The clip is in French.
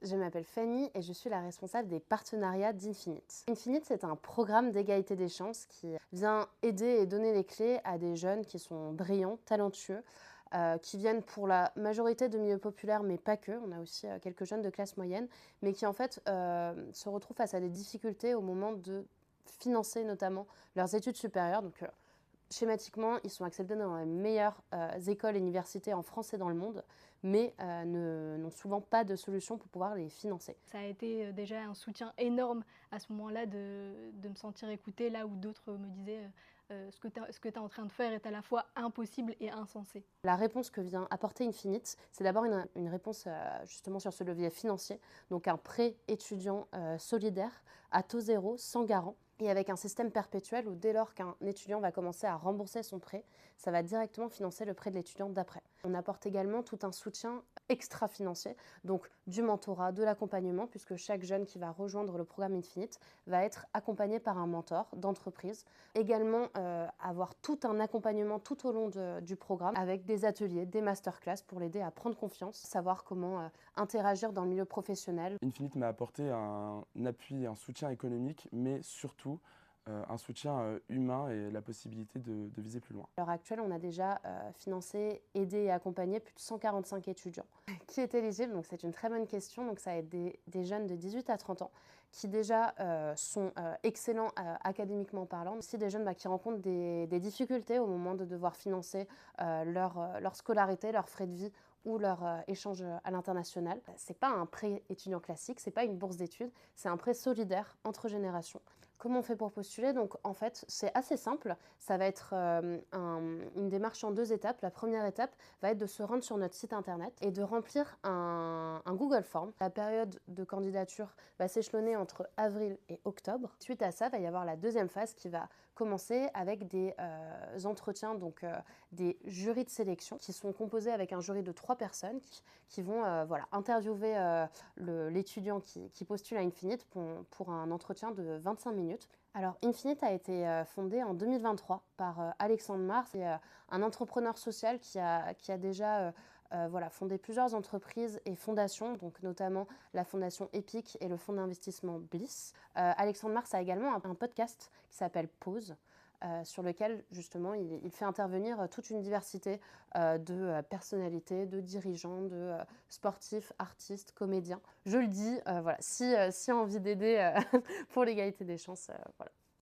Je m'appelle Fanny et je suis la responsable des partenariats d'Infinite. Infinite, c'est un programme d'égalité des chances qui vient aider et donner les clés à des jeunes qui sont brillants, talentueux, qui viennent pour la majorité de milieux populaires, mais pas que. On a aussi quelques jeunes de classe moyenne, mais qui en fait se retrouvent face à des difficultés au moment de financer notamment leurs études supérieures. Donc, schématiquement, ils sont acceptés dans les meilleures écoles et universités en France et dans le monde, mais n'ont souvent pas de solution pour pouvoir les financer. Ça a été déjà un soutien énorme à ce moment-là de me sentir écoutée, là où d'autres me disaient ce que tu es en train de faire est à la fois impossible et insensé. La réponse que vient apporter Infinite, c'est d'abord une réponse justement sur ce levier financier, donc un prêt étudiant solidaire à taux zéro, sans garant, et avec un système perpétuel où dès lors qu'un étudiant va commencer à rembourser son prêt, ça va directement financer le prêt de l'étudiant d'après. On apporte également tout un soutien extra-financier, donc du mentorat, de l'accompagnement, puisque chaque jeune qui va rejoindre le programme Infinite va être accompagné par un mentor d'entreprise. Également avoir tout un accompagnement tout au long du programme avec des ateliers, des masterclass pour l'aider à prendre confiance, savoir comment interagir dans le milieu professionnel. Infinite m'a apporté un appui, un soutien économique, mais surtout un soutien humain et la possibilité de viser plus loin. À l'heure actuelle, on a déjà financé, aidé et accompagné plus de 145 étudiants. Qui est éligible? Donc c'est une très bonne question. Donc ça va être des jeunes de 18 à 30 ans qui déjà sont excellents académiquement parlant. Aussi des jeunes qui rencontrent des difficultés au moment de devoir financer leur scolarité, leurs frais de vie ou leur échange à l'international. C'est pas un prêt étudiant classique, c'est pas une bourse d'études, c'est un prêt solidaire entre générations. Comment on fait pour postuler? Donc en fait, c'est assez simple. Ça va être une démarche en 2 étapes. La première étape va être de se rendre sur notre site internet et de remplir un Google Form. La période de candidature va s'échelonner entre avril et octobre. Suite à ça, il va y avoir la deuxième phase qui va commencer avec des entretiens, donc des jurys de sélection qui sont composés avec un jury de 3 personnes qui vont interviewer l'étudiant qui postule à Infinite pour un entretien de 25 minutes. Alors, Infinite a été fondé en 2023 par Alexandre Mars, c'est un entrepreneur social qui a déjà fondé plusieurs entreprises et fondations, donc notamment la fondation EPIC et le fonds d'investissement Bliss. Alexandre Mars a également un podcast qui s'appelle Pause, sur lequel justement il fait intervenir toute une diversité de personnalités, de dirigeants, de sportifs, artistes, comédiens. Je le dis, si envie d'aider pour l'égalité des chances, voilà.